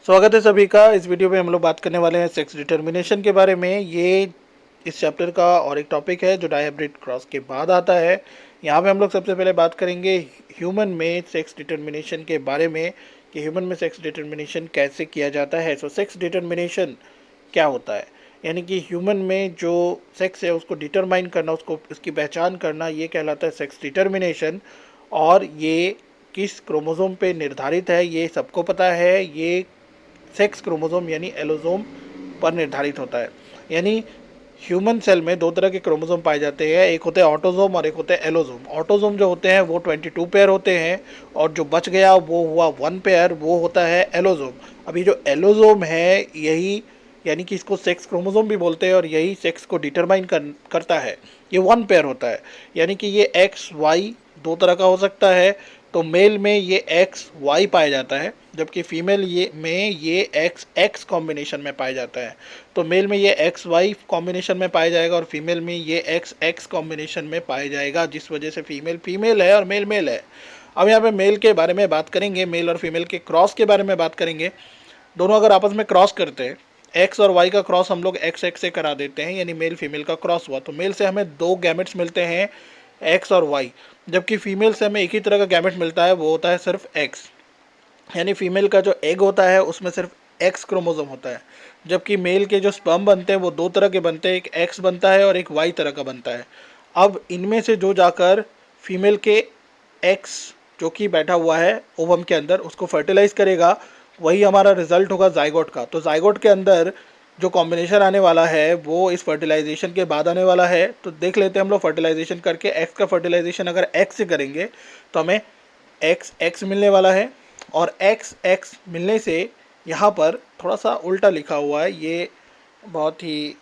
स्वागत है सभी का। इस वीडियो में हम लोग बात करने वाले हैं सेक्स डिटर्मिनेशन के बारे में। ये इस चैप्टर का और एक टॉपिक है जो डायहाइब्रिड क्रॉस के बाद आता है। यहाँ पे हम लोग सबसे पहले बात करेंगे ह्यूमन में सेक्स डिटर्मिनेशन के बारे में कि ह्यूमन में सेक्स डिटर्मिनेशन कैसे किया जाता है। सो सेक्स डिटर्मिनेशन क्या होता है, यानी कि ह्यूमन में जो सेक्स है उसको डिटरमाइन करना, उसको उसकी पहचान करना, ये कहलाता है सेक्स डिटर्मिनेशन। और ये किस क्रोमोसोम पे निर्धारित है ये सबको पता है। ये सेक्स क्रोमोसोम यानी एलोसोम पर निर्धारित होता है। यानी ह्यूमन सेल में दो तरह के क्रोमोसोम पाए जाते हैं, एक होते हैं ऑटोसोम और एक होते हैं एलोसोम। ऑटोसोम जो होते हैं वो 22 पेयर होते हैं और जो बच गया वो हुआ 1 पेयर, वो होता है एलोसोम। अभी जो एलोसोम है यही, यानी कि इसको सेक्स क्रोमोसोम भी बोलते हैं और यही सेक्स को डिटरमाइन करता है। ये 1 पेयर होता है, यानी कि ये एक्स वाई दो तरह का हो सकता है। तो मेल में ये एक्स वाई पाया जाता है, जबकि फीमेल ये एक्स एक्स कॉम्बिनेशन में पाया जाता है। तो मेल में ये एक्स वाई कॉम्बिनेशन में पाया जाएगा और फीमेल में ये एक्स एक्स कॉम्बिनेशन में पाया जाएगा, जिस वजह से फीमेल फीमेल है और मेल मेल है। अब यहाँ पे मेल के बारे में बात करेंगे, मेल और फीमेल के क्रॉस के बारे में बात करेंगे। दोनों अगर आपस में क्रॉस करते हैं, एक्स और वाई का क्रॉस हम लोग एक्स एक्स से करा देते हैं, यानी मेल फीमेल का क्रॉस हुआ, तो मेल से हमें दो गैमेट्स मिलते हैं, एक्स और वाई। जबकि फीमेल से हमें एक ही तरह का गैमेट मिलता है, वो होता है सिर्फ एक्स। यानी फीमेल का जो एग होता है उसमें सिर्फ एक्स क्रोमोसोम होता है, जबकि मेल के जो स्पर्म बनते हैं वो दो तरह के बनते हैं, एक एक्स बनता है और एक वाई तरह का बनता है। अब इनमें से जो जाकर फीमेल के एक्स जो कि बैठा हुआ है ओवम के अंदर उसको फर्टिलाइज करेगा, वही हमारा रिजल्ट होगा जाइगोट का। तो जाइगोट के अंदर जो कॉम्बिनेशन आने वाला है वो इस फर्टिलाइजेशन के बाद आने वाला है। तो देख लेते हैं हम लोग फर्टिलाइजेशन करके, एक्स का फर्टिलाइजेशन अगर एक्स से करेंगे तो हमें एक्स एक्स मिलने वाला है। और एक्स एक्स मिलने से यहाँ पर थोड़ा सा उल्टा लिखा हुआ है, ये बहुत ही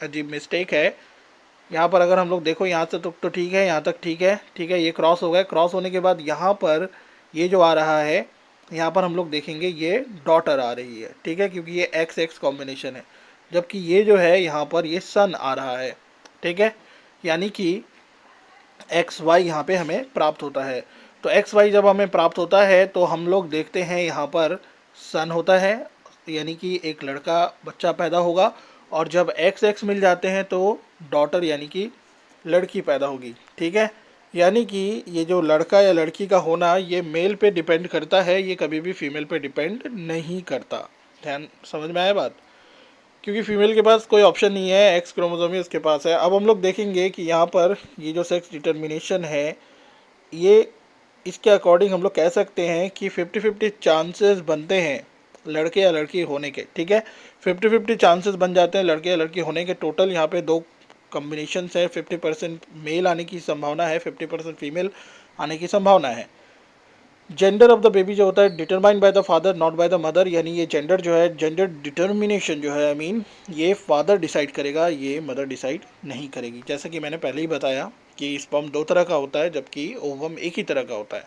अजीब मिस्टेक है। यहाँ पर अगर हम लोग देखो यहाँ से तो ठीक है, यहाँ तक ठीक है, ठीक है, ये क्रॉस हो गया। क्रॉस होने के बाद यहाँ पर ये जो आ रहा है, यहाँ पर हम लोग देखेंगे ये डॉटर आ रही है, ठीक है, क्योंकि ये एक्स एक्स कॉम्बिनेशन है। जबकि ये जो है यहाँ पर ये सन आ रहा है, ठीक है, यानी कि एक्स वाई यहाँ पे हमें प्राप्त होता है। तो एक्स वाई जब हमें प्राप्त होता है तो हम लोग देखते हैं यहाँ पर सन होता है, यानी कि एक लड़का बच्चा पैदा होगा। और जब एक्स एक्स मिल जाते हैं तो डॉटर यानी कि लड़की पैदा होगी, ठीक है। यानी कि ये जो लड़का या लड़की का होना ये मेल पे डिपेंड करता है, ये कभी भी फीमेल पे डिपेंड नहीं करता। ध्यान, समझ में आया बात? क्योंकि फीमेल के पास कोई ऑप्शन नहीं है, एक्स क्रोमोसोम ही उसके पास है। अब हम लोग देखेंगे कि यहाँ पर ये जो सेक्स डिटर्मिनेशन है ये, इसके अकॉर्डिंग हम लोग कह सकते हैं कि 50-50 चांसेस बनते हैं लड़के या लड़की होने के, ठीक है। 50-50 चांसेस बन जाते हैं लड़के या लड़की होने के। टोटल यहाँ पे दो कॉम्बिनेशन है, 50% मेल आने की संभावना है, 50% फीमेल आने की संभावना है। जेंडर ऑफ द बेबी जो होता है determined by the father not by the mother, यानी ये जेंडर जो है, जेंडर डिटर्मिनेशन जो है, आई मीन ये फादर डिसाइड करेगा, ये मदर डिसाइड नहीं करेगी। जैसा कि मैंने पहले ही बताया कि स्पर्म दो तरह का होता है जबकि ओवम एक ही तरह का होता है।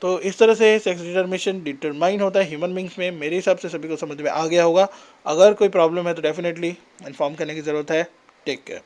तो इस तरह से सेक्स डिटर्मिनेशन डिटरमाइन होता है ह्यूमन बींग्स में। मेरे हिसाब से सभी को समझ में आ गया होगा। अगर कोई प्रॉब्लम है तो डेफिनेटली इन्फॉर्म करने की ज़रूरत है। Take care.